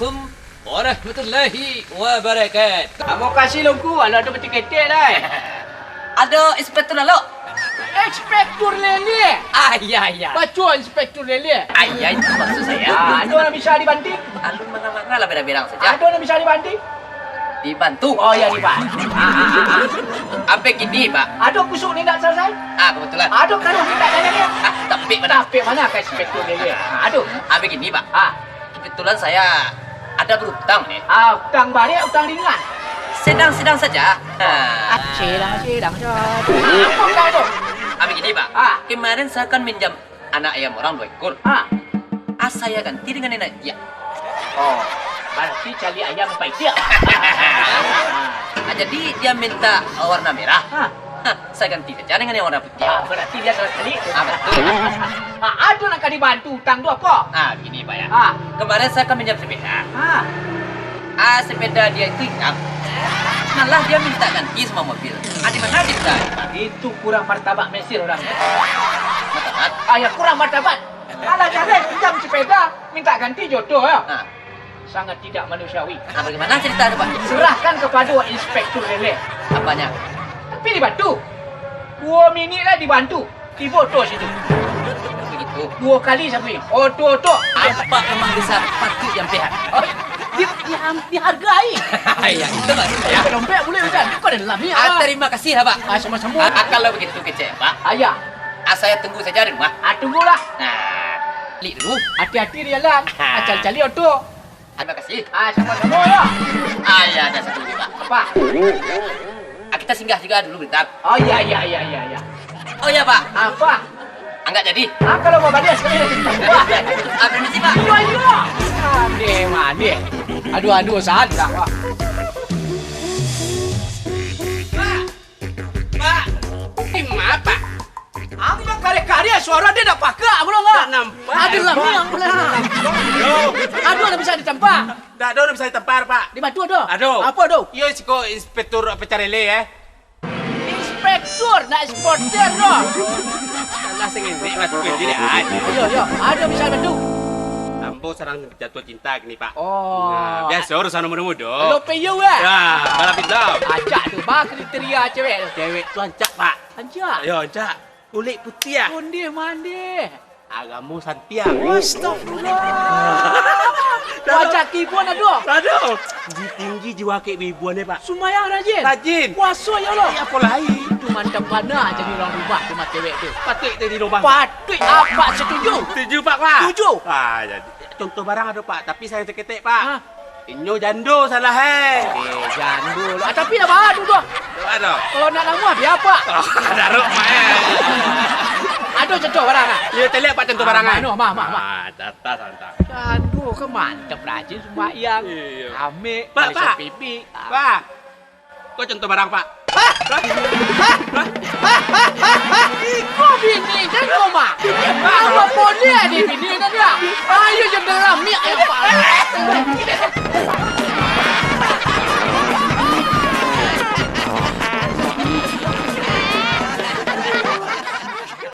Assalamualaikum warahmatullahi wabarakatuh. Terima kasih longku. Alah ada peti ketek lah. Ada inspektur lalu? Inspektur lele. Ya. Baca inspektur lele. Ya, itu maksud saya. Ada orang bisa dibanting? Alun mana-mana lah berang-berang saja. Ada orang bisa dibanting? Dibantu. Oh ya dibantu. Apa gini, Pak? Ada kusuk ni tak selesai? Kebetulan. Ada karuh ni tak tanya dia. Tapi mana? Tapi mana ke inspektur lele? Ada. Apa gini, Pak? Kebetulan saya ada berhutang nih. Utang balik, utang ringan. Sedang-sedang saja. Sedang apa kau tu? Apa gini, Pak? Kemarin saya kan minjam anak ayam orang 2 ekor. Saya ganti dengan nenek dia. Oh, berarti cari ayam baik dia. Jadi dia minta warna merah. Saya ganti saja dengan yang warna putih. Berarti dia salah kali. Betul. Ada nak dibantu utang tu apa? Gini, Pak ya. Kemarin saya kan minjam sepeda. Sepeda dia itu hitam. Malah dia minta ganti semua mobil. Di mana dia? Itu kurang martabat Mesir orang. Martabat? Ya kurang martabat. Kalau jangan pinjam sepeda, minta ganti jodoh ya. Sangat tidak manusiawi. Bagaimana cerita itu, Pak? Serahkan kepada inspektur lele. Apanya? Tapi dibantu. 2 minit lah dibantu. Dibodoh situ. Begitu. 2 kali sampai. Oto. Apa memang besar patut yang pihak? Dihargai. Ya, itu Pak. Ya. Dompet boleh hujan. Kau ada dalam ni. Terima kasih, Pak. Sama-sama. Kalau begitu kecil, Pak. Ayah. Saya tunggu saja di rumah. Tunggulah. Li dulu. Hati-hati di jalan. Cali-cali oto. Terima kasih. Sama-sama ya. Ya, ada satu lagi, Pak. Apa? Kita singgah juga dulu bentar. Iya. Oh ya, Pak. Apa? Enggak jadi. Kalau mau balik sekali lagi. Permisi, Pak. Iya. Mandi. Aduh, sadar, Pak. Pak. Gimana, Pak? Aku nak karya-karya suara dia dah pakai belum enggak? Nampak. Adalah ni yang belah. Aduh, dah bisa ditempah. Tak ada orang bisa ditempar, Pak. Di batu ada. Ada. Apa tu? Yo siko inspektur pecarele Inspektur nak eksporter tu. Alah sing ini masuk ke diri aja. Yo, ada bisa bantu. Ambo sarang jatuh cinta gini, Pak. Oh. Biasa urusan muda-muda. Lo peyu eh? Ya, balap hitam. Ajak tu, bah kriteria cewek tu. Cewek tu ancak, Pak. Ajak. Yo, ancak. Kulit putih ah. Undi mandi. Agamu santiang. Astagfirullah. Wajah kibun ada. Aduh. Tinggi jiwa ke ibuan ni, Pak. Sumayang rajin. Rajin. Puasa ya Allah. Apa lain? Itu mantap mana jadi orang rumah rumah cewek tu. Patut jadi rumah. Patut apa setuju? Setuju, Pak, Pak. Setuju. Jadi contoh barang ada, Pak, tapi saya terketek, Pak. Inyo jando salah Jandul. Tapi dah baru tu. Ada. Kalau nak nama biar apa? Daruk, Pak. Ada contoh barang ah. Ya, terlihat Pak contoh barang. Mah. Data santai. Jandul ke mantap rajin sembahyang. Iya. Ambil. Pak. Pipi. Pak. Kau contoh barang, Pak. Kau bini kan kau mak? Apa boleh ni bini kan dia? Ayo je dalam miak ya Pak.